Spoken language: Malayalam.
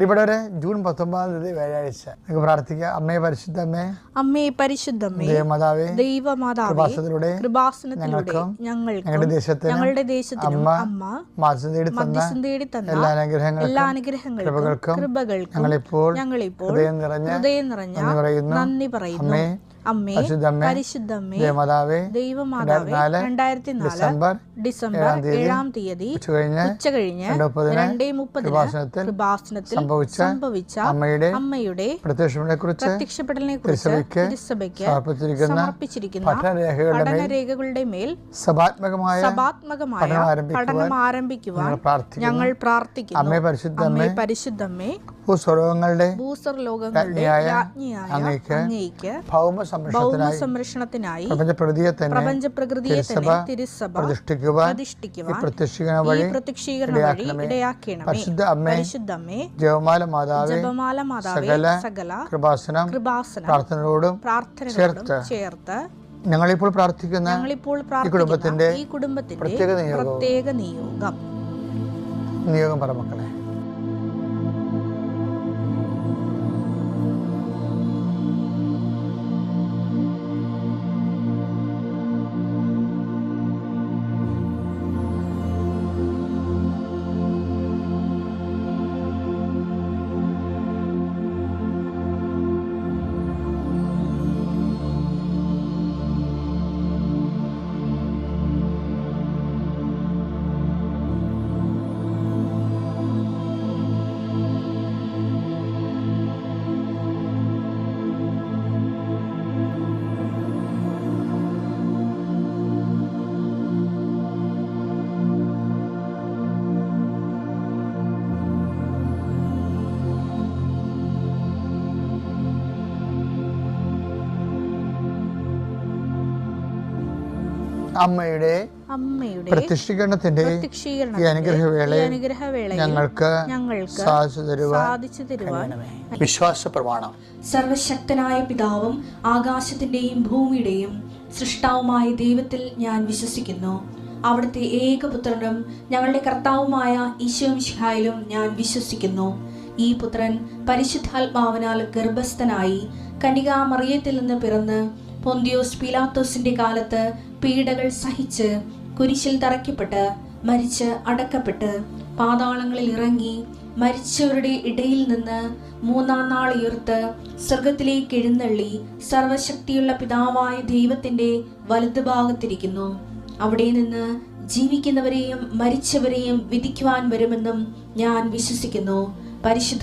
ഇവിടെ ജൂൺ 19 വ്യാഴാഴ്ച നമുക്ക് പ്രാർത്ഥിക്കാം. അമ്മേ പരിശുദ്ധമ്മേ, അമ്മേ പരിശുദ്ധമ്മേ, ദൈവമാതാവേ, കൃപാസനത്തിലൂടെ ഞങ്ങളുടെ ദേശത്തിനും അമ്മ മധ്യസ്ഥം തേടി തന്ന എല്ലാ അനുഗ്രഹങ്ങൾക്കും കൃപകൾക്കും ഞങ്ങളിപ്പോൾ ഹൃദയം നിറഞ്ഞ നന്ദി പറയുന്നു. അമ്മേ പരിശുദ്ധമ്മേ, ദൈവമാതാവേ, 2004 ഡിസംബർ 7-ാം തീയതി ഉച്ചകഴിഞ്ഞ് 2:30 കൃപാസനത്തിൽ സംഭവിച്ച അമ്മയുടെ പ്രത്യക്ഷപ്പെടലിനെ കുറിച്ച് തിരുസഭയ്ക്ക് സമർപ്പിച്ചിരിക്കുന്ന പഠനരേഖകളുടെ മേൽ സഭാത്മകമായ പഠനം ആരംഭിക്കുവാൻ ഞങ്ങൾ പ്രാർത്ഥിക്കുന്നു. അമ്മേ പരിശുദ്ധമ്മേ, ഭൂസ്വർലോകങ്ങളുടെ രാജ്ഞിയായ അങ്ങേയ്ക്ക് ഭൗമ സംരക്ഷണത്തിനായി പ്രപഞ്ചപ്രകൃതിയെ തന്നെ തിരുസഭ പ്രതിഷ്ഠിക്കുവാൻ ഈ പ്രത്യക്ഷീകരണം വഴി ഇടയാക്കണമേ. പരിശുദ്ധമ്മേ, ജപമാല മാതാവേ, സകല കൃപാസനം പ്രാർത്ഥനയോടും ചേർത്ത് ഞങ്ങളിപ്പോൾ പ്രാർത്ഥിക്കുന്ന ഈ കുടുംബത്തിന്റെ പ്രത്യേക നിയോഗം പറ മക്കളെ. അമ്മയുടെ പ്രത്യക്ഷീകരണത്തിന്റെ ഈ അനുഗ്രഹവേളയിൽ ഞങ്ങൾക്ക് സാധിച്ചു തരുവാൻ വിശ്വാസ പ്രമാണം. സർവശക്തനായ പിതാവും ആകാശത്തിന്റെയും ഭൂമിയുടെയും സൃഷ്ടാവുമായ ദൈവത്തിൽ ഞാൻ വിശ്വസിക്കുന്നു. അവിടുത്തെ ഏകപുത്രനും ഞങ്ങളുടെ കർത്താവുമായ ഈശോ മിശിഹായിലും ഞാൻ വിശ്വസിക്കുന്നു. ഈ പുത്രൻ പരിശുദ്ധാത്മാവിനാൽ ഗർഭസ്ഥനായി കന്യകാമറിയത്തിൽ നിന്ന് പിറന്ന് പൊന്തിയോസ് പീലാത്തോസിന്റെ കാലത്ത് പീഡകൾ സഹിച്ച് കുരിശിൽ തറയ്ക്കപ്പെട്ട് മരിച്ച് അടക്കപ്പെട്ട് പാതാളങ്ങളിൽ ഇറങ്ങി മരിച്ചവരുടെ ഇടയിൽ നിന്ന് 3-ാം നാൾ ഉയർത്ത് സ്വർഗത്തിലേക്ക് എഴുന്നള്ളി സർവശക്തിയുള്ള പിതാവായ ദൈവത്തിന്റെ വലതുഭാഗത്തിരിക്കുന്നു. അവിടെ നിന്ന് ജീവിക്കുന്നവരെയും മരിച്ചവരെയും വിധിക്കുവാൻ വരുമെന്നും ഞാൻ വിശ്വസിക്കുന്നു. പരിശുദ്ധ